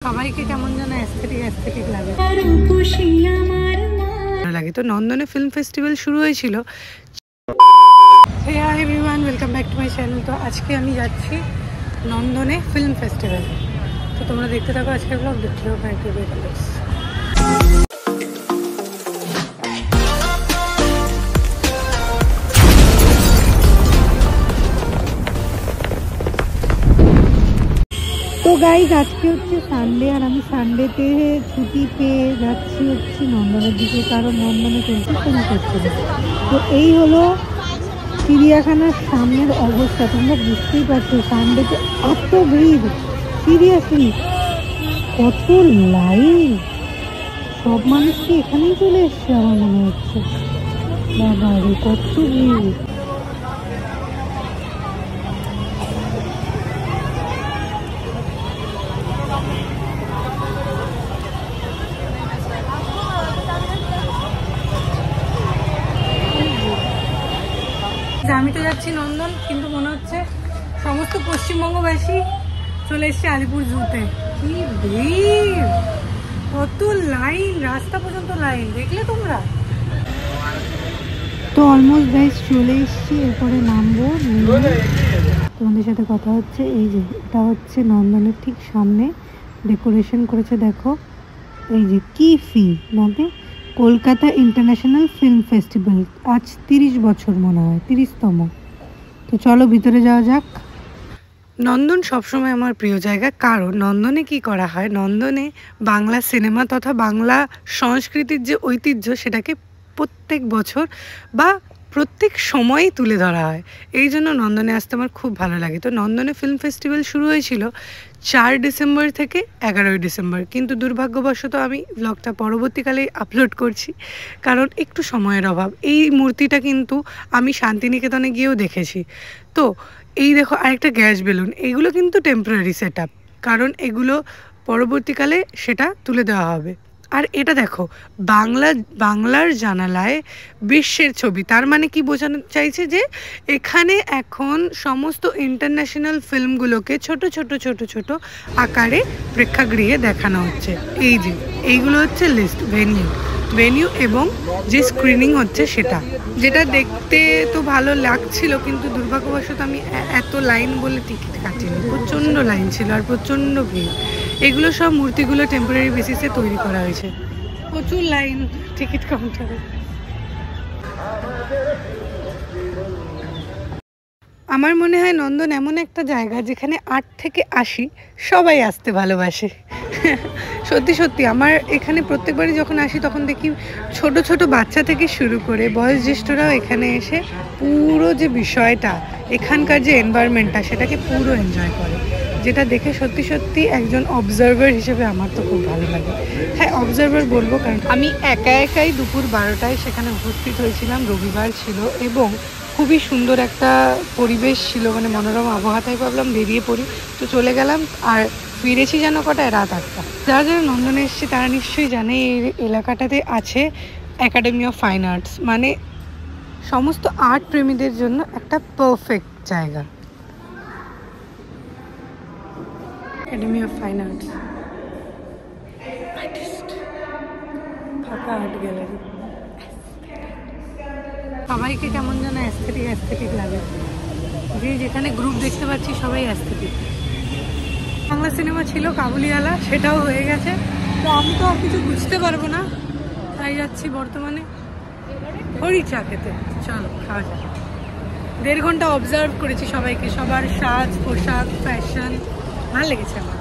সবাইকে কেমন যেন অ্যাস্থেটিক লাগে লাগে। তো নন্দনে ফিল্ম ফেস্টিভ্যাল শুরু হয়েছিল। Hi everyone, welcome back to my channel. তো আজকে আমি যাচ্ছি নন্দনে ফিল্ম ফেস্টিভ্যাল। তো তোমরা দেখতে থাকো আজকের ব্লগ, দেখতে থাকো একটু বেটার্স। তো গাইজ আজকে হচ্ছে সানডে, আর আমি সানডেতে ছুটি পেয়ে যাচ্ছি হচ্ছে নন্দনের দিকে, কারণ নন্দনে চলছে ফিল্ম ফেস্টিভ্যাল। তো এই হলো চিড়িয়াখানার সামনের অবস্থা। তোমরা বুঝতেই পারছো সানডেতে এত ভিড়, সিরিয়াসলি কত লাইন। সব মানুষ কি এখানেই চলে এসছে আমার মনে হচ্ছে। বাবা রে কত ভিড়। আমি তো যাচ্ছি নন্দন, কিন্তু মনে হচ্ছে সমস্ত পশ্চিমবঙ্গবাসী চলে এসছে আলিপুর জুতে। কি ভিড়, কত লাইন, রাস্তা পর্যন্ত লাইন, দেখলে তোমরা? তো অলমোস্ট গাইস চলে এসছি, এরপরে নামবো। তোমাদের সাথে কথা হচ্ছে। এই যে এটা হচ্ছে নন্দনের ঠিক সামনে ডেকোরেশন করেছে, দেখো। এই যে কি ফি মানে কলকাতা ইন্টারন্যাশনাল ফিল্ম ফেস্টিভ্যাল, আজ 30 বছর মনে হয়, 30তম। তো চলো ভিতরে যাওয়া যাক। নন্দন সবসময় আমার প্রিয় জায়গা, কারণ নন্দনে কি করা হয়, নন্দনে বাংলা সিনেমা তথা বাংলা সংস্কৃতির যে ঐতিহ্য সেটাকে প্রত্যেক বছর বা প্রত্যেক সময়ই তুলে ধরা হয়। এই জন্য নন্দনে আসতে আমার খুব ভালো লাগে। তো নন্দনে ফিল্ম ফেস্টিভ্যাল শুরু হয়েছিল 4 ডিসেম্বর থেকে 11 ডিসেম্বর, কিন্তু দুর্ভাগ্যবশত আমি ব্লগটা পরবর্তীকালে আপলোড করছি, কারণ একটু সময়ের অভাব। এই মূর্তিটা কিন্তু আমি শান্তিনিকেতনে গিয়েও দেখেছি। তো এই দেখো আরেকটা গ্যাস বেলুন, এগুলো কিন্তু টেম্পোরারি সেট আপ, কারণ এগুলো পরবর্তীকালে সেটা তুলে দেওয়া হবে। আর এটা দেখো বাংলার জানালায় বিশ্বের ছবি, তার মানে কি বোঝানো চাইছে যে এখানে এখন সমস্ত ইন্টারন্যাশনাল ফিল্মগুলোকে ছোট ছোট ছোট ছোট আকারে প্রেক্ষাগৃহে দেখানো হচ্ছে। এই যে এইগুলো হচ্ছে লিস্ট, ভেনিউ এবং যে স্ক্রিনিং হচ্ছে সেটা, যেটা দেখতে তো ভালো লাগছিল, কিন্তু দুর্ভাগ্যবশত আমি এত লাইন বলে টিকিট কাটিনি। প্রচণ্ড লাইন ছিল আর প্রচণ্ড ভিড়। এগুলো সব মূর্তিগুলো টেম্পোরারি বেসিসে তৈরি করা হয়েছে। প্রচুর লাইন টিকিট কাউন্টারে। আমার মনে হয় নন্দন এমন একটা জায়গা যেখানে 8 থেকে 80 সবাই আসতে ভালোবাসে। সত্যি সত্যি আমার এখানে প্রত্যেকবারই যখন আসি তখন দেখি ছোট ছোট বাচ্চা থেকে শুরু করে বয়োজ্যেষ্ঠরাও এখানে এসে পুরো যে বিষয়টা, এখানকার যে এনভায়রনমেন্টটা, সেটাকে পুরো এনজয় করে, যেটা দেখে সত্যি সত্যি একজন অবজারভার হিসেবে আমার তো খুব ভালো লাগে। হ্যাঁ, অবজারভার বলবো, কারণ আমি একাই দুপুর 12টায় সেখানে উপস্থিত হয়েছিলাম। রবিবার ছিল এবং খুবই সুন্দর একটা পরিবেশ ছিল, মানে মনোরম আবহাওয়া, তাই ভাবলাম বেরিয়ে পড়ি। তো চলে গেলাম, আর ফিরেছি যেন কটায়, রাত 8টা। যারা যারা নন্দনে এসছে তারা নিশ্চয়ই জানে এই এলাকাটাতে আছে একাডেমি অফ ফাইন আর্টস, মানে সমস্ত আর্ট প্রেমীদের জন্য একটা পারফেক্ট জায়গা। একাডেমি অফ ফাইন আর্টস, ফাঁকা আর্ট গ্যালারি। সবাইকে কেমন যেন অ্যাস্থেটিক লাগে। যে যেখানে গ্রুপ দেখতে পাচ্ছি সবাই অ্যাস্থেটিক। বাংলা সিনেমা ছিল কাবুলিওয়ালা, সেটাও হয়ে গেছে। তো আমি তো কিছু বুঝতে পারবো না, তাই যাচ্ছি বর্তমানে হরি চা খেতে। চলো খাওয়া যাক। 1.5 ঘন্টা অবজার্ভ করেছি সবাইকে, সবার সাজ পোশাক ফ্যাশন ভালো লেগেছে আমার।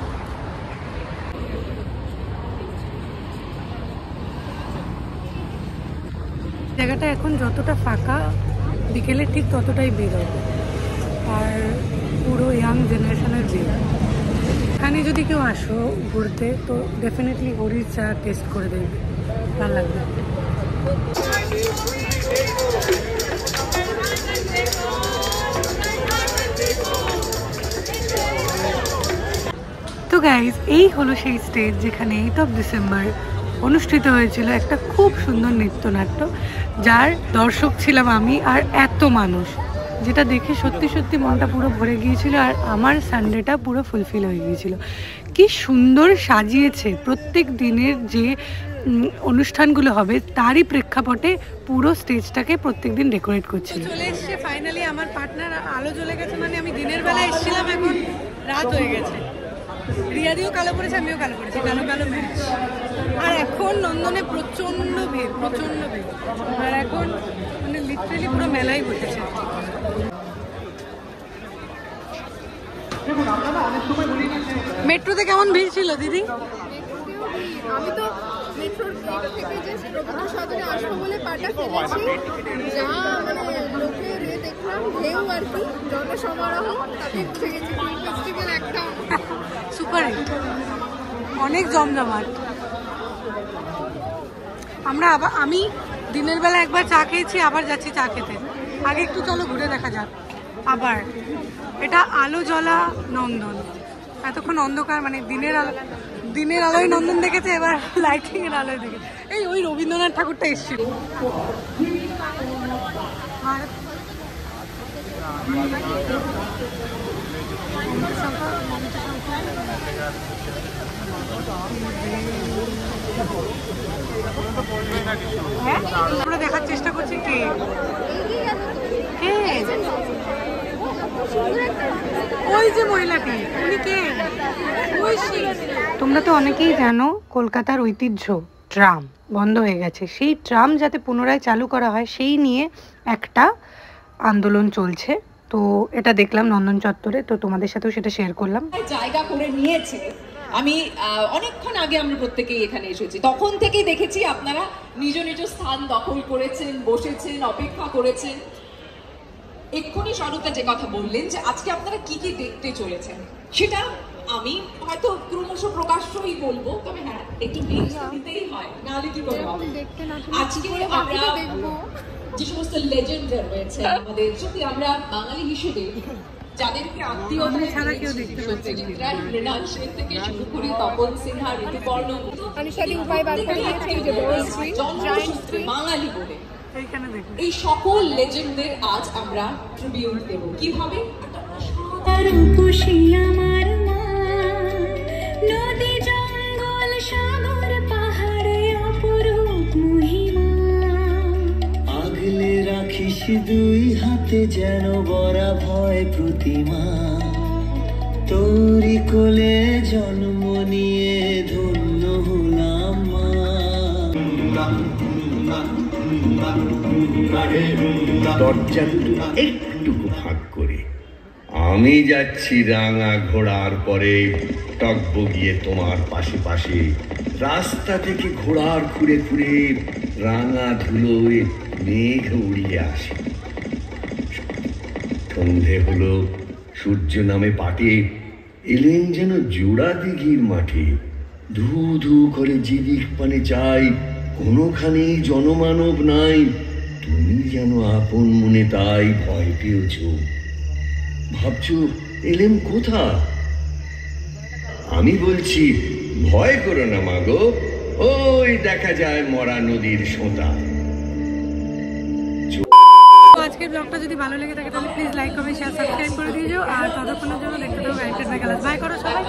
জায়গাটা এখন যতটা ফাঁকা, বিকেলে ঠিক ততটাই ভিড় হবে, আর পুরো ইয়াং জেনারেশনের ভিড়। এখানে যদি কেউ আসো ঘুরতে, তো ডেফিনেটলি হরির চা টেস্ট করে দেবে, ভালো লাগবে। তো গাইজ, এই হলো সেই স্টেজ যেখানে 8 ডিসেম্বর অনুষ্ঠিত হয়েছিল একটা খুব সুন্দর নৃত্যনাট্য, যার দর্শক ছিলাম আমি আর এত মানুষ, যেটা দেখে সত্যি সত্যি মনটা পুরো ভরে গিয়েছিল, আর আমার সানডেটা পুরো ফুলফিল হয়ে গিয়েছিল। কি সুন্দর সাজিয়েছে। প্রত্যেক দিনের যে অনুষ্ঠানগুলো হবে তারই প্রেক্ষাপটে পুরো স্টেজটাকে প্রত্যেকদিন ডেকোরেট করছে। চলে এসছে ফাইনালি আমার পার্টনার। আলো জ্বলে গেছে, মানে আমি দিনের বেলা এসেছিলাম, এখন রাত হয়ে গেছে। রিয়াদিও কালো পড়েছে, আমিও কালো পড়েছি, কালো কালো ম্যাচ। আর এখন নন্দনে প্রচণ্ড ভিড়, প্রচণ্ড ভিড়। আর এখন মানে লিটারেলি পুরো মেলাই বসেছে। মেট্রোতে কেমন ভিড় ছিল দিদি? আমি তো মেট্রোর থেকে জাস্ট রবীন্দ্র সদনে আসবো বলে পাটা ফেলেছি, যা মানে লোকের দেখলাম ঢেউ আর কি, জনসমারোহ, তাতে উঠে গেছি। ফেস্টিভ্যাল একটা সুপার হিট, অনেক জমজমাট। আমি দিনের বেলা একবার চা খেয়েছি, আবার যাচ্ছি চা খেতে। আগে একটু চলো ঘুরে দেখা যাক। আবার এটা আলো জ্বলা নন্দন। এতক্ষণ অন্ধকার, মানে দিনের আলোয় নন্দন দেখেছে, এবার লাইটিং এর আলোয় দেখেছে। এই ওই রবীন্দ্রনাথ ঠাকুরটা এসেছিল। আর আমরা দেখার চেষ্টা করছি কে ওই যে মহিলাটি, উনি কে? তোমরা তো অনেকেই জানো কলকাতার ঐতিহ্য ট্রাম বন্ধ হয়ে গেছে। সেই ট্রাম যাতে পুনরায় চালু করা হয় সেই নিয়ে একটা আন্দোলন চলছে। তো এটা দেখলাম নন্দন চত্বরে, তো তোমাদের সাথেও সেটা শেয়ার করলাম। জায়গা করে নিয়েছে। আমি অনেকক্ষণ আগে আমরা প্রত্যেকেই এখানে এসেছি, তখন থেকেই দেখেছি আপনারা নিজ নিজ স্থান দখল করেছেন, বসেছেন, অপেক্ষা করেছেন। এক্ষুনি স্বরূপা যে কথা বললেন যে আজকে আপনারা কি কি দেখতে চলেছেন, সেটা আমি হয়তো ক্রমশ প্রকাশ্যই বলবো, তবে হ্যাঁ একটু দিতেই হয়, নাহলে কি করে হবে। আজকে আমরা দেখবো যে সমস্ত লেজেন্ড রয়েছে আমাদের, সত্যি আমরা বাঙালি হিসেবে যাদেরকে আত্মীয়তা ছাড়া কেউ দেখতে পাচ্ছে, মৃণাল সেন থেকে শুরু করে তপন সিনহা, ঋতুপর্ণ, বাঙালি বলে এই সকল লেজেন্ডদের আজ আমরা ট্রিবিউট দেব। কিভাবে? নদী জঙ্গল সাগর পাহাড়ে অপরূপ মহিমা, আগলে রাখিস দুই হাতে যেন বরা ভয় প্রতিমা, তোরি কোলে জন্ম নিয়ে ধন্য হলাম মা। দরজা দুটো একটুকু ফাঁক করে আমি যাচ্ছি রাঙা ঘোড়ার পরে, টকবগিয়ে তোমার পাশে পাশে, রাস্তা থেকে ঘোড়ার খুঁড়ে খুঁড়ে রাঙা ধুলোয় মেঘ উড়িয়ে আসে। সন্ধে হলো, সূর্য নামে পাটে, এলেন যেন জোড়া দিঘির মাঠে। ধু ধু করে যেদিক পানে চাই, কোনোখানে জনমানব নাই, তুমি যেন আপন মনে তাই ভয় পেয়েছ। ভাবছো এলেম কোথা? আমি বলছি ভয় করো না মাগো, ওই দেখা যায় মরা নদীর সোঁতা। আজকের ব্লগটা যদি ভালো লেগে থাকে তাহলে please like comment share subscribe করে দিও। আর ততক্ষণের জন্য দেখতে থাকো গাইডেড বাই কালার্স। বাই করো সবাই।